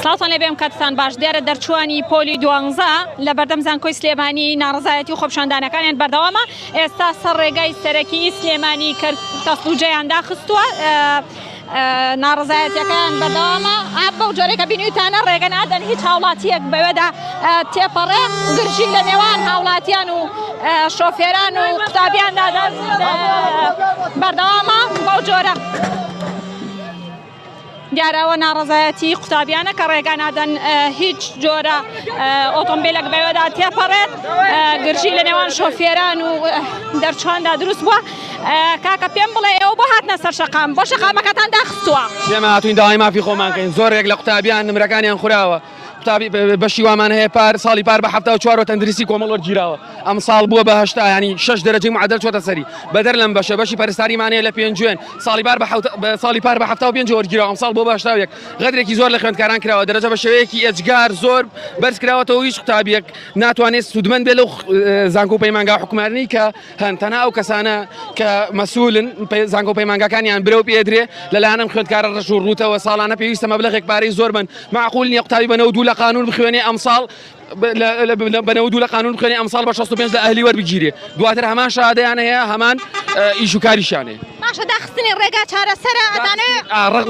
سڵاتان لێ بێم کاتتان باش دیارە دەرچوانی پۆلی دوانزە لە بەردەم زانکۆی سلێمانی ناڕزایەتی و خۆپشاندانەکانیان بەردەوامە. ئێستا سەر ڕێگای سەرەکی سلێمانی تەسلوجەیان داخستووە، ناڕزایەتیەکان بەردەوامە. بەو جۆرێکە بینیتانە ڕێگە نادەن هیچ هاوڵاتیەک بەوێدا تێپەڕێ، گرژی لە نێوان هاوڵاتیان و شۆفێران و قوتابیاندا بەردەوامە. بەو جۆرە دیارەوە ناڕزایەتی قوتابیانە کە ڕێگا نادەن هیچ جۆرە ئۆتۆمبیلێک بەوێدا تێپەڕێت، گرژی لە نێوان شۆفێران و دەرچواندا دروست بووە. کاکە پێم بڵێ ئێوە بۆ هاتنە سەر شەقام، بۆ شەقامەکەتان داخستووە؟ ئێمە هاتوین داوای مافی خۆمانکەین. زۆرێک لە قوتابیان نمرەکانیان خوراوە، قوتابی بەشی وامان هەیە ساڵی پار بە 74 تەندروستی کۆمەڵ وەرگیراوە. ئەم ساڵ بووە بە 8، ینی 6 دەرەجەی معدەل چۆتە سەری. بەدەر لەم بەشی پەرستاریمان هەیە لە پێنجوێن، ساڵی پار بە 75 وەرگیراوە. ئەم ساڵ بۆ بە 81. غەدرێکی زۆر لە خوێندکاران کراوە، دەرەجە بە شێوەیەکی ئەجگار زۆر بەرز کراوەتەوە. هیچ قوتابیەک ناتوانێت سوودمەند بێت لەو زانکۆ پەیمانگا حکومارنی کە هەن تەنها ئەو کەسانە کە مەسئولن زانکۆ پەیمانگاکانیان برەو پێدرێ لەلایەنم خوێندکارە ڕەش و ڕوتەوە ساڵانە پێویستە مەبلەغێک پارەی زۆر بن. معقول نییە قوتابی بە 92 لە قانون بخوێنێ ئەمساڵ بە 92 لە قانون بخوێنێ ئەمساڵ بە 65 لە ئەهلی وەربگیرێ، دواتر هەمان شادەیان هەیە، هەمان ئیش و کاریشان هەیە. باشە داخستنی ڕێگا چارەسەرە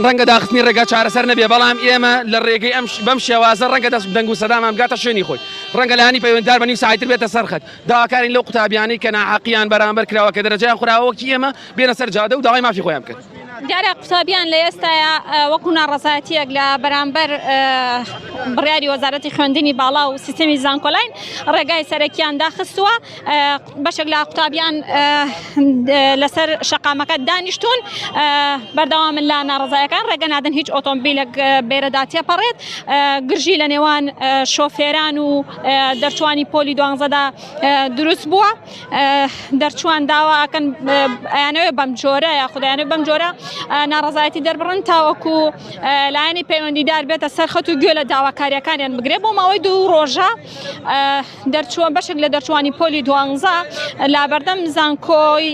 ڕەنگە داخستنی ڕێگا چارەسەر نەبێ، بەڵام ئێمە لە ڕێگەی بەم شێوازە ڕەنگە دەست دەنگ و سەدامان بگاتە شوێنی خۆی. ڕەنگە لەهانی پەیوەنددار بە نیم ساعتتر بێتە سەرخەت. داواکارین لەو قوتابیانی کە ناحەقیان بەرامبەر کراوە کە دەرەجەیان خوراوەکی ئێمە بێنە سەر جادە و داوای مافی خۆیان بکەن. دیارە قوتابیان لە ئێستاە وەکو ناڕزایەتیەک لە بەرامبەر بڕیاری وەزارەتی خوێندنی باڵا و سیستەمی زانکۆلاین ڕێگای سەرەکیان داخستووە. بەشێک لە قوتابیان لەسەر شەقامەکە دانیشتون، بەردەوامن لە ناڕزایەکان ڕێگە نادەن هیچ ئۆتۆمبیلێک بێرەدا تێپەڕێت. گرژی لە نێوان شۆفێران و دەرچوانی پۆلی دوانزەدا دروست بووە. دەرچوان داواکەن ئەیانەوێ بەم جۆرە یا خودیانە بەم جۆرە ناڕزایەتی دەربڕن تاوەکو لایەنی پەیوەندیدار بێتە سەرخەت و گوێ لە داواکاریەکانیان بگرێت. بۆ ماوەی 2 ڕۆژە بەشێک لە دەرچوانی پۆلی دوانزە لا بەردەم زانکۆی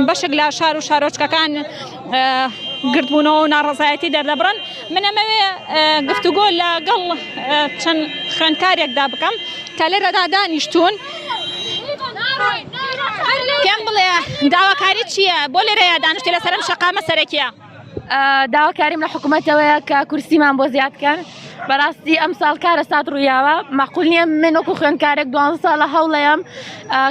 بەشێک لە شار و شارۆچکەکان گرتبوونەوە و ناڕزایەتی دەردەبڕن. من ئەمەوێ گفتوگۆ لەگەڵ چەند خوێندکارێکدا بکەم کە لێرەدا دانیشتون. پێم بڵێ داواکاری چییە؟ بۆ لێرەیە دانیشتی لەسەرم شەقامە سەرەکیە؟ داواکاریم لە حکوومەتەوەیە کە کورسیمان بۆ زیادکەن. بەڕاستی ئەم ساڵ کارە سات ڕوویاوە. معقول نییە من وەکو خوێندکارێک 12 ساڵە هەوڵەیەم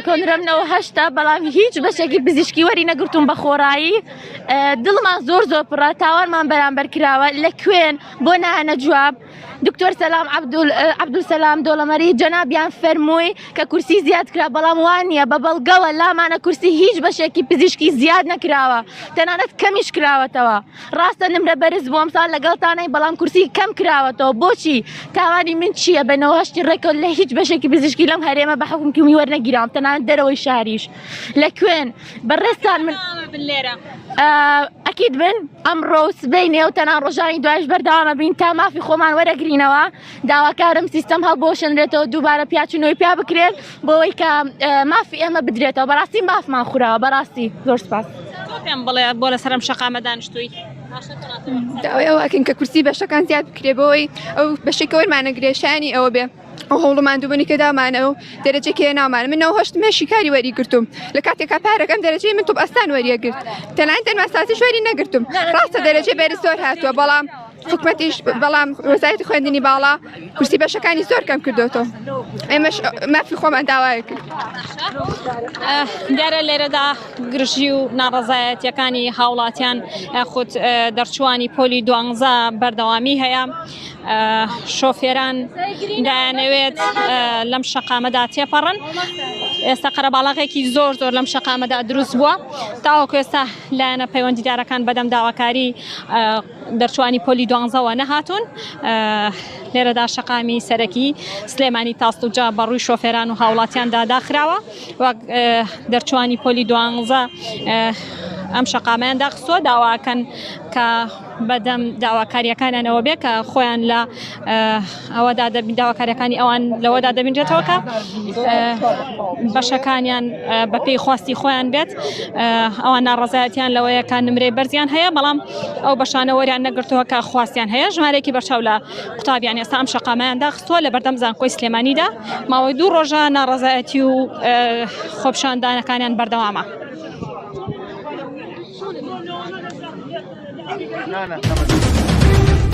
کۆنرەمنەوە 8، بەڵام هیچ بەشێکی پزیشکی وەری نەگرتوم بە خۆڕایی. دڵمان زۆر پڕە، تاوانمان بەرامبەر کراوە لە کوێن بۆ نانە جواب. دکتۆر سەلام عەبدولسەلام دۆڵەمەری جەنابیان فەرمووی کە کورسی زیاد کرا، بەڵام وان نییە، بە بەڵگەوە لامانە کورسی هیچ بەشێکی پزیشکی زیاد نەکراوە، تەنانەت کەمیش کراوەتەوە. ڕاستە نمرە بەرز بووە ئەمساڵ لەگەڵتانەی، بەڵام کورسی کەم کراوەتەوە. بۆچی؟ تاوانی من چییە؟ بە 98 ڕێکەوت لە هیچ بەشێکی پزیشکی لەم هەرێمە بە حکومی وەرنەگیرام، تەنانەت دەرەوەی شاریش. لە کوێن بەڕێستان من لێرە ئەکید بن ئەمڕۆ سبەی نێوتەنان ڕۆژانی دوایش بەردەوامە بین تا مافی خۆمان وەرەگرینەوە. داواکارم سیستەم هەڵبۆشێنرێتەوە، دووبارە پیاچونەوەی پیا بکرێت بۆەوەی کە مافی ئێمە بدرێتەوە. بەڕاستی مافمان خوراوە، بەڕاستی زۆر سپاس. پێم بڵێ بۆ لەسەرم شەقامە دانیشتووی داوای ئەوە ئەکەین کە کورسی بەشەکان زیاد بکرێ بۆەوەی ئەو بەشێکە وەرمانە گرێشانی ئەوە بێ ئەو هەوڵمان دووبوونی کە دامانە و دەرەجەکێ ناومانە. من 98 مێشی کاری وەری گرتوم، لە کاتێکا پارەکەم دەرەجەی من توپ ئەستان وەریەگرت، تەنانەت ماسازیش وەری نەگرتم. ڕاستە دەرەجەی بەرز زۆر هاتووە، بەڵام حکومەتیش بەڵام وەزارەتی خوێندنی باڵا کورسی بەشەکانی زۆر کەم کردوتەوە. ئێمەش مافی خۆمان داوای کرد. دیارە لێرەدا گرژی و ناڕزایەتیەکانی هاوڵاتیان خودت دەرچوانی پۆلی دوانزە بەردەوامی هەیە. شۆفێران دایانەوێت لەم شەقامەدا تێپەڕن. ئێستا قەرەباڵغێکی زۆر لەم شەقامەدا دروست بووە، تاوەکو ئێستا لایەنە پەیوەندیدارەکان بەدەم داواکاری دەرچوانی پۆلی دوانزەوە نەهاتوون. لێرەدا شەقامی سەرەکی سلێمانی تاستوجا بەڕووی شۆفێران و هاوڵاتیاندا داخراوە. وەک دەرچوانی پۆلی دوانزە ئەم شەقامەیان داخستووە، داواکەن کە بەدەم داواکاریەکانیانەوە بێ کە خۆیان لە ئەوەدا داواکاریەکانی ئەوان لەوەدا دەبینرێتەوە کە بەشەکانیان بە پێی خواستی خۆیان بێت ئەوان ناڕەزایەتیان لەوەیە کە نمرەی بەرزیان هەیە بەڵام ئەو بەشانە وەریان نەگرتووە کە خواستیان هەیە ژمارەیەکی بەرچاو لە قوتابیان ئێستا ئەم شەقامەیان داخستووە لە بەردەم زانکۆی سلێمانیدا ماوەی 2 ڕۆژە ناڕەزایەتی و خۆپشاندانەکانیان بەردەوامە. نه